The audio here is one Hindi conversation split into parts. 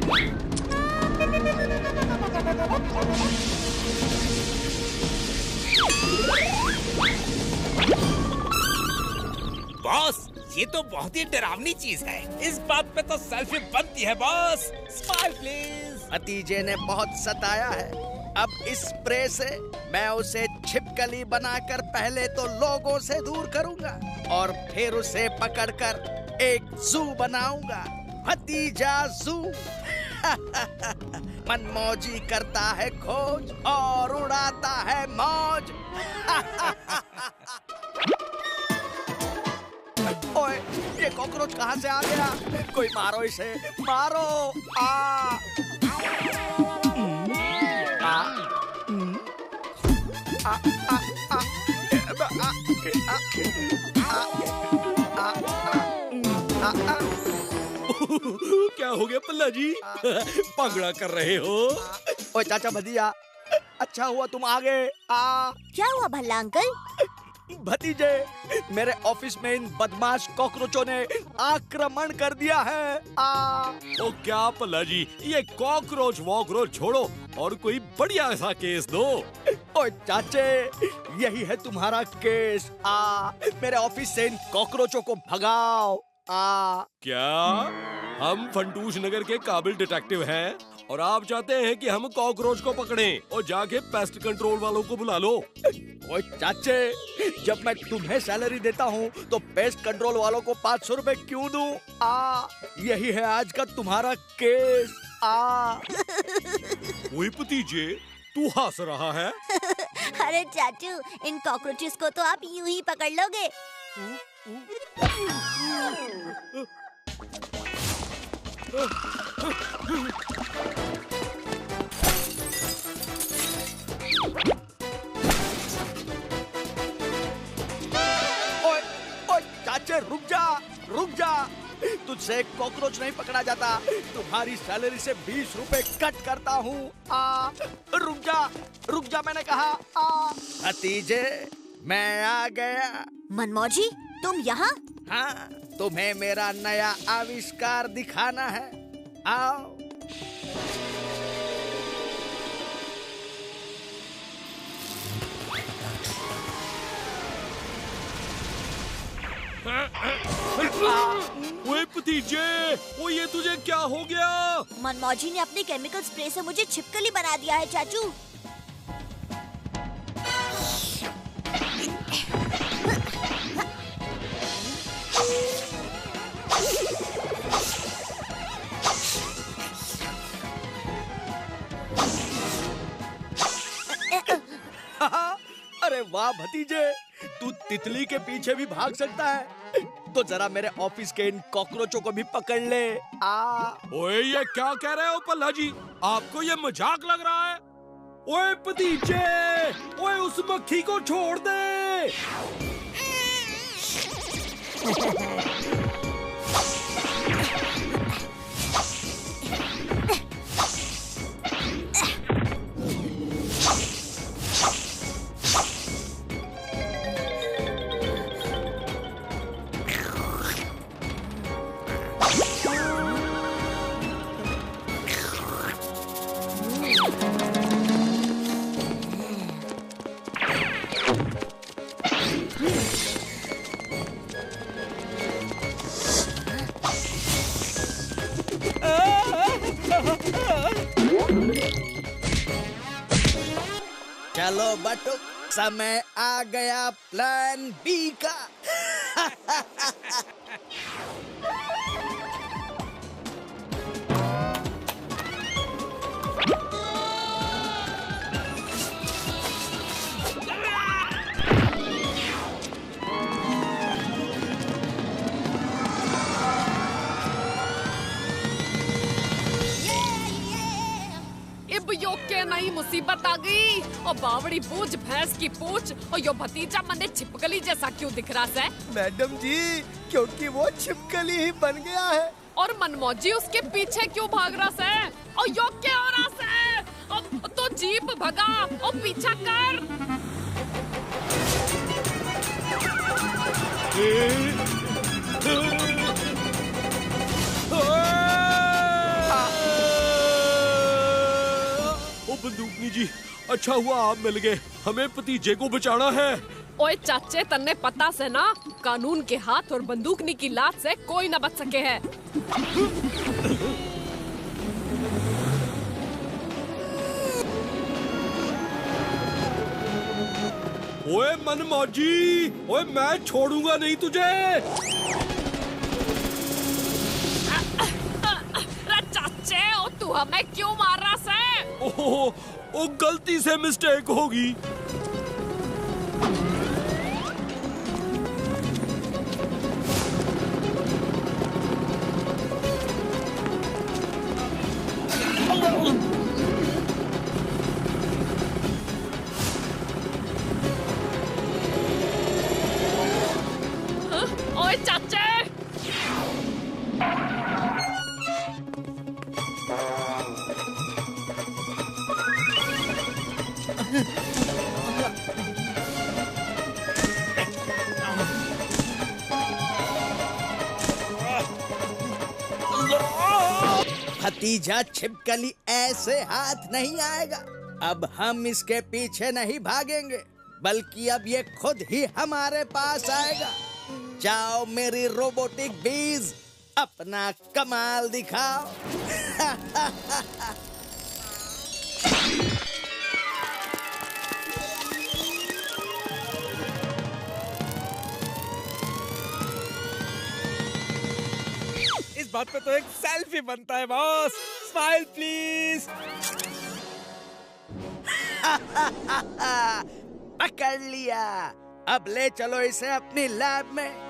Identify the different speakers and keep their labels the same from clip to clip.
Speaker 1: बॉस, ये तो बहुत ही डरावनी चीज है। इस बात पे तो सेल्फी बनती है बॉस। Smile please.
Speaker 2: भतीजे ने बहुत सताया है। अब इस स्प्रे से मैं उसे छिपकली बनाकर पहले तो लोगों से दूर करूंगा और फिर उसे पकड़कर एक जू बनाऊंगा। भतीजा जू। मनमौजी करता है खोज और उड़ाता है मौज। ओए, ये कॉकरोच कहाँ से आ गया? कोई मारो इसे, मारो।
Speaker 3: क्या हो गया पल्ला जी? पगड़ा कर रहे हो?
Speaker 2: ओए चाचा भतीजा, अच्छा हुआ तुम आ गए।
Speaker 4: क्या हुआ भल्ला अंकल?
Speaker 2: भतीजे, मेरे ऑफिस में इन बदमाश कॉकरोचों ने आक्रमण कर दिया है।
Speaker 3: ओ क्या पल्ला जी, ये कॉकरोच वॉकरोच छोड़ो और कोई बढ़िया सा केस दो।
Speaker 2: ओए चाचे, यही है तुम्हारा केस। मेरे ऑफिस से इन कॉकरोचों को भगाओ।
Speaker 3: क्या हम फंटूश नगर के काबिल डिटेक्टिव हैं और आप चाहते हैं कि हम कॉकरोच को पकड़ें और जाके पेस्ट कंट्रोल वालों को बुला लो?
Speaker 2: ओए चाचे, जब मैं तुम्हें सैलरी देता हूँ तो पेस्ट कंट्रोल वालों को 500 रुपए क्यों दूं? यही है आज का तुम्हारा केस।
Speaker 3: वही भतीजे, तू हंस रहा है?
Speaker 4: अरे चाचू, इन कॉकरोचेस को तो आप यूं ही पकड़ लोगे।
Speaker 2: ओए, ओए चाचे, रुक जा। तुझसे कॉकरोच नहीं पकड़ा जाता। तुम्हारी सैलरी से 20 रुपए कट करता हूँ। रुक जा मैंने कहा। भतीजे, मैं आ गया।
Speaker 4: मनमौजी, तुम यहाँ?
Speaker 2: हाँ, तुम्हें मेरा नया आविष्कार दिखाना है। आओ।
Speaker 3: ओए भतीजे, ओ ये तुझे क्या हो गया?
Speaker 4: मनमौजी ने अपने केमिकल स्प्रे से मुझे छिपकली बना दिया है चाचू।
Speaker 2: अरे वाह भतीजे, तू तितली के पीछे भी भाग सकता है। तो जरा मेरे ऑफिस के इन कॉकरोचों को भी पकड़ ले।
Speaker 3: ओए ये क्या कह रहे हो पल्ला जी? आपको ये मजाक लग रहा है? ओए भतीजे, ओए उस मक्खी को छोड़ दे।
Speaker 2: चलो बटुक, समय आ गया प्लान बी का।
Speaker 5: के नई मुसीबत आ गई और बावड़ी पूछ भैंस की पूछ और यो भतीजा मने छिपकली जैसा क्यों दिख रहा है?
Speaker 2: मैडम जी, क्योंकि वो छिपकली ही बन गया है।
Speaker 5: और मनमौजी उसके पीछे क्यों भाग रहा है? और यो क्या हो रहा है? अब तो जीप भगा और पीछा कर।
Speaker 3: सिंह जी, अच्छा हुआ आप मिल गए, हमें भतीजे को बचाना है।
Speaker 5: ओए चाचे, तन्ने पता से ना, कानून के हाथ और बंदूकनी की लात से कोई न बच सके है।
Speaker 3: ओए मनमौजी, ओए मैं छोड़ूंगा नहीं तुझे।
Speaker 5: अरे चाचे, ओ तू हमें क्यों मार रहा से?
Speaker 3: ओ गलती से मिस्टेक होगी।
Speaker 5: ओए चाचे!
Speaker 2: भतीजा छिपकली ऐसे हाथ नहीं आएगा। अब हम इसके पीछे नहीं भागेंगे, बल्कि अब ये खुद ही हमारे पास आएगा। जाओ मेरी रोबोटिक बीज, अपना कमाल दिखाओ।
Speaker 1: इस बात पे तो एक सेल्फी बनता है बॉस। Smile please.
Speaker 2: पकड़ लिया। अब ले चलो इसे अपनी लैब में।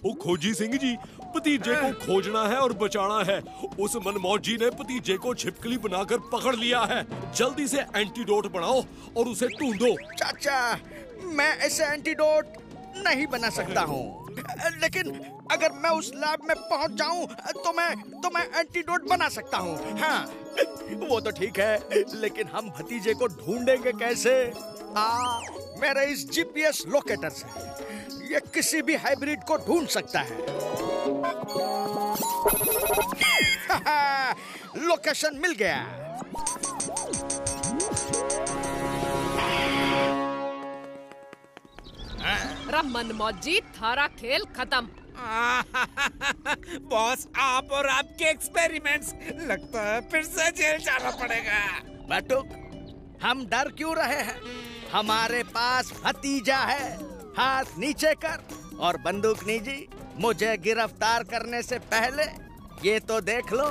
Speaker 3: ओ खोजी सिंह जी, भतीजे को खोजना है और बचाना है। उस मनमौजी ने भतीजे को छिपकली बनाकर पकड़ लिया है। जल्दी से एंटीडोट बनाओ और उसे ढूंढो।
Speaker 2: चाचा, मैं ऐसे एंटीडोट नहीं बना सकता हूँ, लेकिन अगर मैं उस लैब में पहुँच जाऊँ तो मैं एंटीडोट बना सकता हूँ। हाँ, वो तो ठीक है, लेकिन हम भतीजे को ढूंढेंगे कैसे? मेरे इस जीपीएस लोकेटर से ये किसी भी हाइब्रिड को ढूंढ सकता है। लोकेशन मिल गया।
Speaker 5: मनमौजी, थारा खेल खत्म।
Speaker 1: बॉस, आप और आपके एक्सपेरिमेंट्स, लगता है फिर से जेल जाना पड़ेगा।
Speaker 2: बटुक, हम डर क्यों रहे हैं? हमारे पास भतीजा है। हाथ नीचे कर और बंदूकनी जी, मुझे गिरफ्तार करने से पहले ये तो देख लो।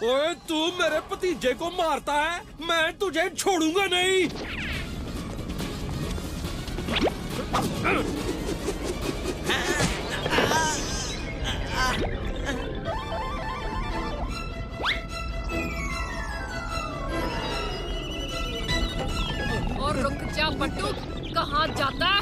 Speaker 3: ओए तू मेरे भतीजे को मारता है, मैं तुझे छोड़ूंगा नहीं।
Speaker 5: और रुक जा बट्टू, कहाँ जाता है?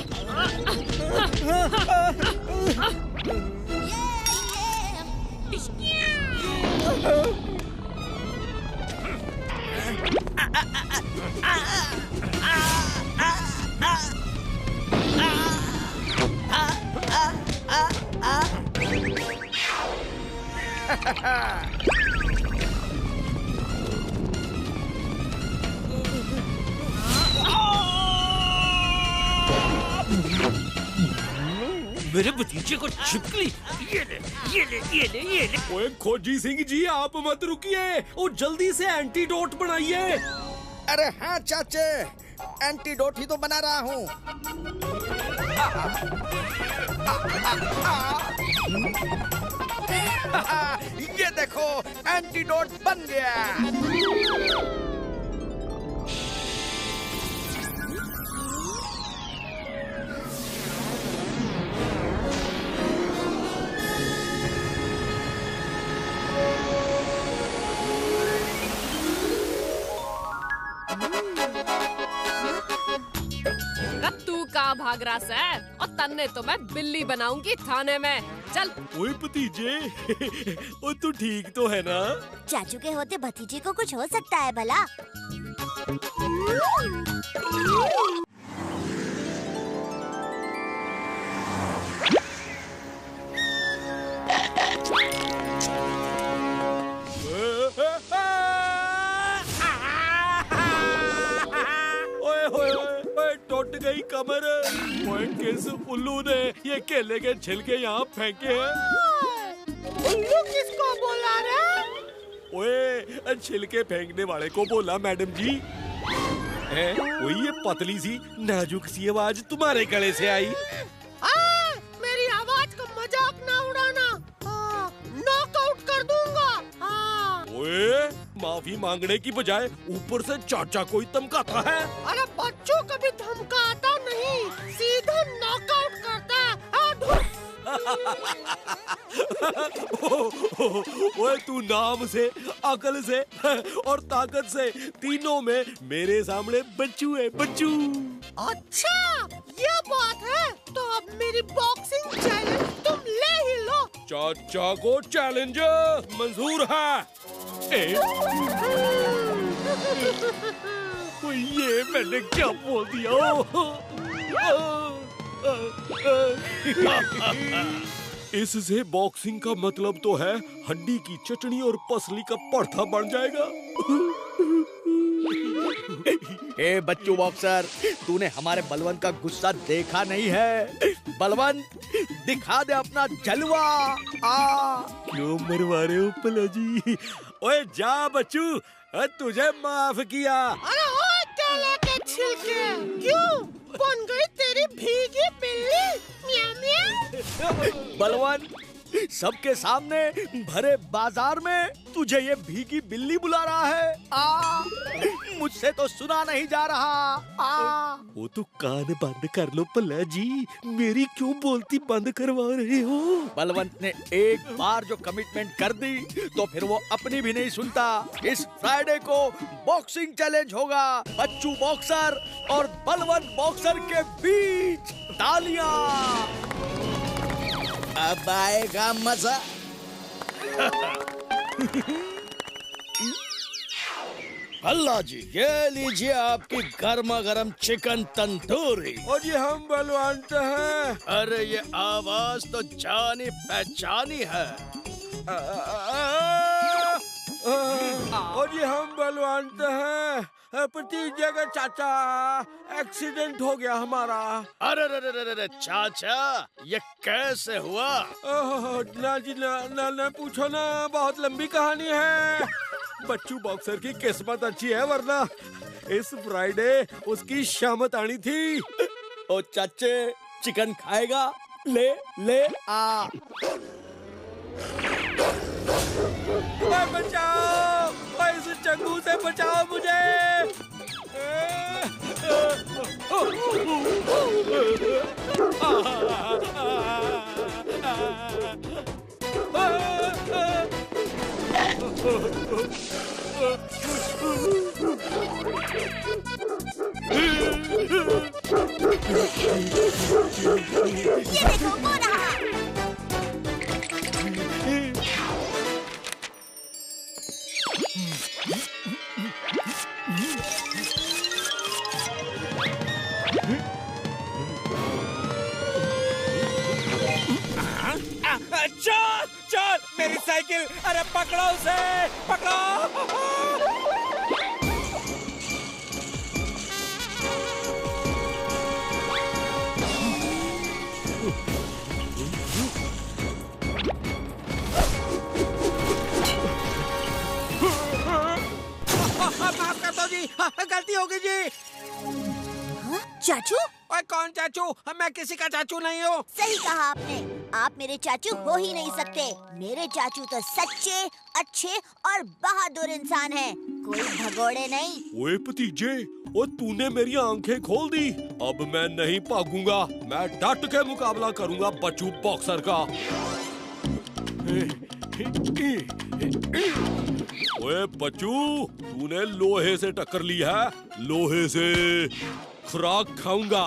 Speaker 1: मेरे भतीजे को छिपकली, ये ले, ये ले, ये ले, ये ले।
Speaker 3: ओए खोजी सिंह जी, आप मत रुकिए और जल्दी से एंटीडोट बनाइए।
Speaker 2: अरे हाँ चाचे, एंटीडोट ही तो बना रहा हूँ। ये देखो, एंटीडोट बन गया।
Speaker 5: तू कहाँ भाग रहा है? और तन्ने तो मैं बिल्ली बनाऊंगी थाने में। चल।
Speaker 3: ओए भतीजे, ओ तू ठीक तो है ना?
Speaker 4: चाचू के होते भतीजे को कुछ हो सकता है भला?
Speaker 3: गई कमर। ओए किस उल्लू ने ये केले के छिलके यहाँ फेंके हैं?
Speaker 6: उल्लू किसको बोला रे?
Speaker 3: ओए छिलके फेंकने वाले को बोला मैडम जी। वही ये पतली सी नाजुक सी आवाज तुम्हारे गले से आई।
Speaker 6: मेरी आवाज का मजाक ना उड़ाना, नॉकआउट कर दूंगा।
Speaker 3: ओए माफी मांगने की बजाय ऊपर से चाचा कोई धमकाता है।
Speaker 6: अरे बच्चों कभी धमकाता नहीं, सीधा नॉकआउट करता है।
Speaker 3: ओए तू नाम से, अकल से और ताकत से तीनों में मेरे सामने बच्चू है, बच्चू।
Speaker 6: अच्छा ये बात है, तो अब मेरी बॉक्सिंग चैलेंज तुम ले ही लो।
Speaker 3: चाचा को चैलेंज मंजूर है। ये मैंने क्या बोल दिया? इससे बॉक्सिंग का मतलब तो है हड्डी की चटनी और पसली का पड़था बन जाएगा।
Speaker 2: ए बच्चू बॉक्सर, तूने हमारे बलवंत का गुस्सा देखा नहीं है? बलवंत दिखा दे अपना जलवा।
Speaker 3: क्यों मरवा रहे हो पला जी? ओए जा बच्चू, तुझे माफ किया।
Speaker 6: अरे ओ केले के छिलके, क्यों बन गई तेरी भीगी बिल्ली? म्याऊ म्याऊ।
Speaker 2: बलवंत सबके सामने भरे बाजार में तुझे ये भीगी बिल्ली बुला रहा है। मुझसे तो सुना नहीं जा रहा।
Speaker 3: वो तो कान बंद कर लो पला जी, मेरी क्यों बोलती बंद करवा रहे हो?
Speaker 2: बलवंत ने एक बार जो कमिटमेंट कर दी तो फिर वो अपनी भी नहीं सुनता। इस फ्राइडे को बॉक्सिंग चैलेंज होगा बच्चू बॉक्सर और बलवंत बॉक्सर के बीच। तालियां! अब आएगा मजा। अल्लाह जी, ये लीजिए आपकी गर्मा गर्म चिकन तंदूरी।
Speaker 3: और ये हम बलवंत हैं।
Speaker 2: अरे ये आवाज तो जानी पहचानी है।
Speaker 3: और ये हम बलवंत हैं। भतीजे का चाचा, एक्सीडेंट हो गया हमारा।
Speaker 2: अरे चाचा, ये कैसे हुआ?
Speaker 3: ना जी ना पूछो ना, बहुत लंबी कहानी है। बच्चू बॉक्सर की किस्मत अच्छी है, वरना इस फ्राइडे उसकी शामत आनी थी।
Speaker 2: ओ चाचे, चिकन खाएगा? ले ले आ।
Speaker 3: बचाओ, इस चंगू से बचाओ मुझे।
Speaker 4: ये देखो वो रहा।
Speaker 1: चल चल मेरी साइकिल, अरे पकड़ो उसे, पकड़ो। माफ कर दो जी, गलती हो गई जी।
Speaker 4: हाँ? चाचू?
Speaker 1: ओए कौन चाचू? मैं किसी का चाचू नहीं हूँ।
Speaker 4: सही कहा आपने, आप मेरे चाचू हो ही नहीं सकते। मेरे चाचू तो सच्चे, अच्छे और बहादुर इंसान हैं, कोई भगोड़े नहीं।
Speaker 3: ओए भतीजे, और तूने मेरी आंखें खोल दी। अब मैं नहीं भागूंगा, मैं डट के मुकाबला करूंगा बच्चू बॉक्सर का। ओए बच्चू, तूने लोहे से टक्कर ली है, लोहे से खुराक खाऊंगा,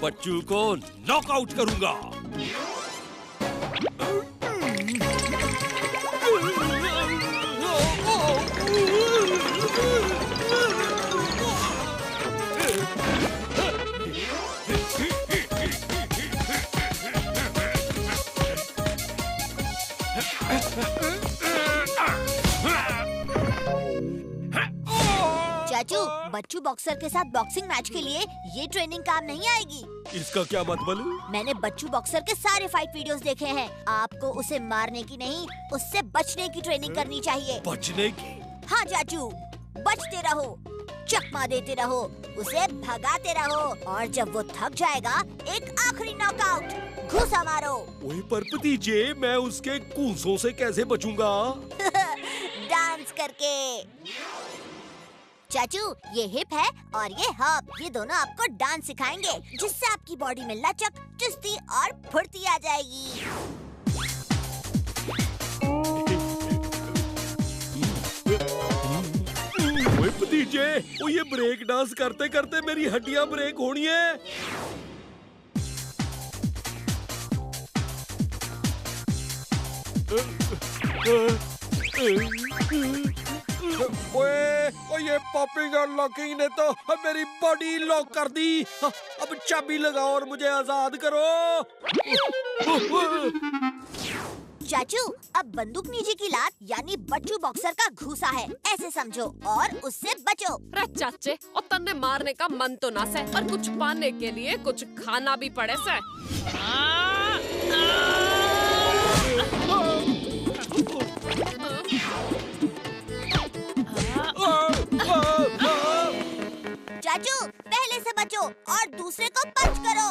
Speaker 3: बच्चू को नॉकआउट करूंगा।
Speaker 4: चाचू, बच्चू बॉक्सर के साथ बॉक्सिंग मैच के लिए ये ट्रेनिंग काम नहीं आएगी।
Speaker 3: इसका क्या मतलब?
Speaker 4: मैंने बच्चू बॉक्सर के सारे फाइट वीडियोस देखे हैं। आपको उसे मारने की नहीं, उससे बचने की ट्रेनिंग करनी चाहिए।
Speaker 3: बचने की?
Speaker 4: हाँ चाचू, बचते रहो, चकमा देते रहो, उसे भगाते रहो और जब वो थक जाएगा एक आखिरी नॉकआउट, घुसा मारो।
Speaker 3: ओए पर भतीजे, मैं उसके कूंसों से कैसे बचूंगा?
Speaker 4: डांस करके। चाचू, ये हिप है और ये हॉप, ये दोनों आपको डांस सिखाएंगे जिससे आपकी बॉडी में लचक, चुस्ती और फुर्ती आ जाएगी।
Speaker 3: ओए भतीजे, ओ ये ब्रेक डांस करते करते मेरी हड्डियां ब्रेक होनी है। ओए ये पॉपिंग और लॉकिंग ने तो मेरी बॉडी लॉक कर दी। अब चाबी लगाओ और मुझे आजाद करो।
Speaker 4: चाचू, अब बंदूक नीचे की लात यानी बच्चू बॉक्सर का घूसा है, ऐसे समझो और उससे बचो।
Speaker 5: रे चाचे, और तन्ने मारने का मन तो ना से, और कुछ पाने के लिए कुछ खाना भी पड़े से।
Speaker 4: चाचू, पहले से बचो और दूसरे को पंच करो।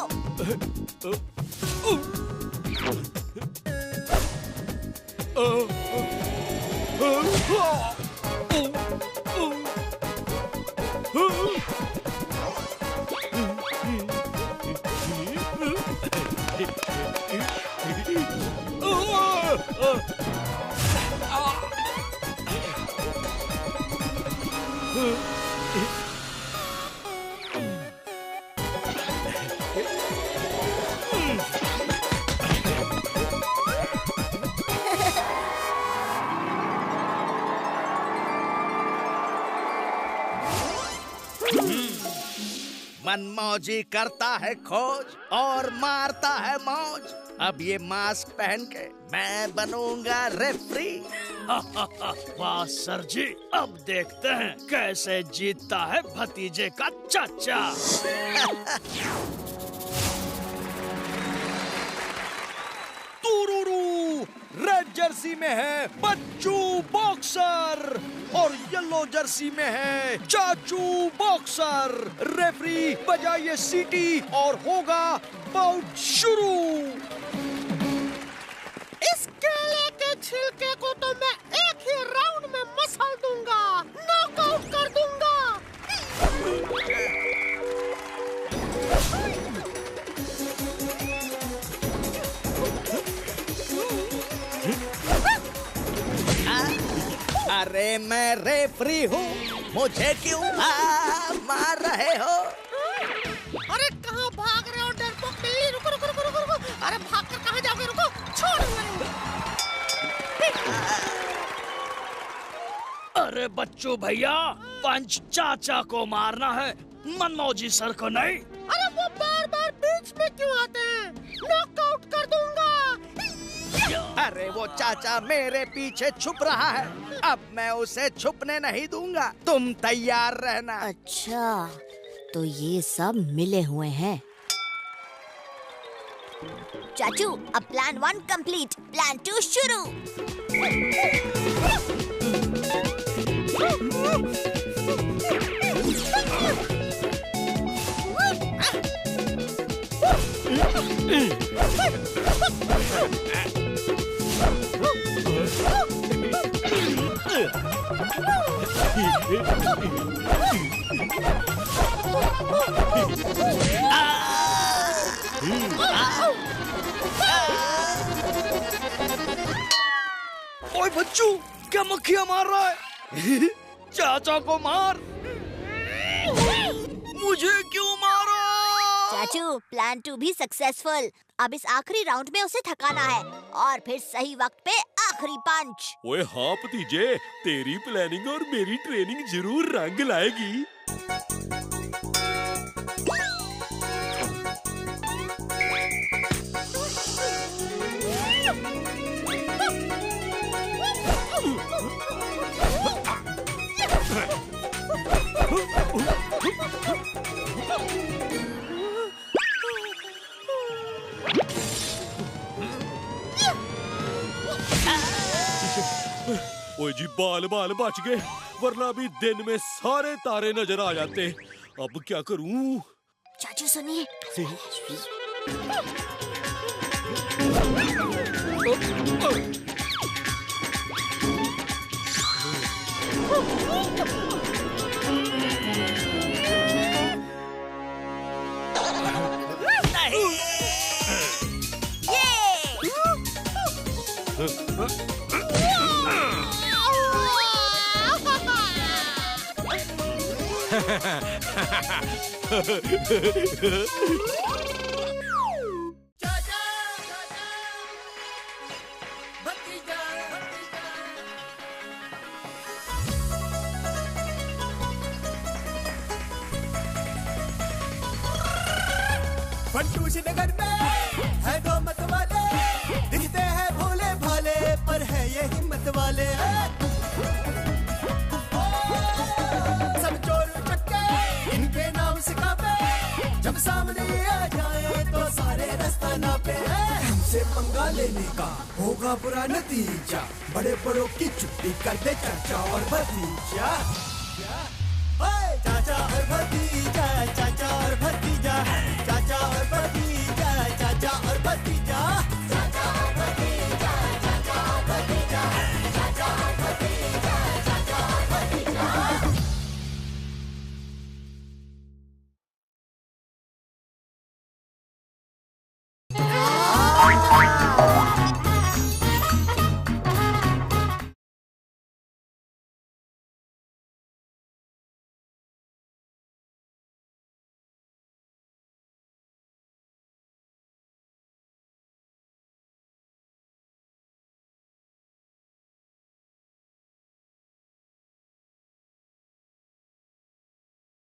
Speaker 2: मनमौजी करता है खोज और मारता है मौज। अब ये मास्क पहन के मैं बनूंगा रेफरी।
Speaker 7: वाह सर जी, अब देखते हैं कैसे जीतता है भतीजे का चाचा।
Speaker 2: रेड जर्सी में है बच्चू बॉक्सर और येलो जर्सी में है चाचू बॉक्सर। रेफरी बजाइए सीटी और होगा बाउट शुरू।
Speaker 6: इस केले के छिलके को तो मैं एक ही राउंड में मसल दूंगा, नॉकआउट कर दूंगा।
Speaker 2: अरे मैं रेफरी हूँ, मुझे क्यों मार रहे हो?
Speaker 6: अरे कहाँ भाग रहे हो डरपोक बिल्ली? रुको रुको रुको रुको रुको। अरे भागकर कहाँ जाओगे? रुको, छोड़ो मुझे।
Speaker 7: अरे बच्चू भैया, पंच चाचा को मारना है, मनमौजी सर को नहीं।
Speaker 6: अरे वो बार बार बीच में क्यों आते हैं? नॉकआउट कर दूंगा।
Speaker 2: अरे वो चाचा मेरे पीछे छुप रहा है, अब मैं उसे छुपने नहीं दूंगा। तुम तैयार रहना।
Speaker 4: अच्छा, तो ये सब मिले हुए हैं। चाचू, अब प्लान 1 कंप्लीट, प्लान 2 शुरू।
Speaker 7: ओए बच्चू, क्या मक्खियाँ मार रहा है? चाचा को मार। मुझे क्यों मारा?
Speaker 4: चाचू, प्लान 2 भी सक्सेसफुल। अब इस आखिरी राउंड में उसे थकाना है और फिर सही वक्त पे आखिरी पंच।
Speaker 3: ओए हाँ भतीजे, तेरी प्लानिंग और मेरी ट्रेनिंग जरूर रंग लाएगी। बाल बाल बच गए, वरना भी दिन में सारे तारे नजर आ जाते। अब क्या करूं?
Speaker 4: चाचू सुनिए।
Speaker 8: फंटूश नगर में है दो मत वाले, दिखते हैं भोले भाले पर है ये हिम्मत वाले। सब चोर चक्के इनके नाम से कापे, जब सामने आ जाए तो सारे रास्ता नापे। हमसे पंगा लेने का होगा बुरा नतीजा, बड़े बड़ों की छुट्टी कर दे चाचा और भतीजा। चाचा और भतीजा, चाचा और भतीजा।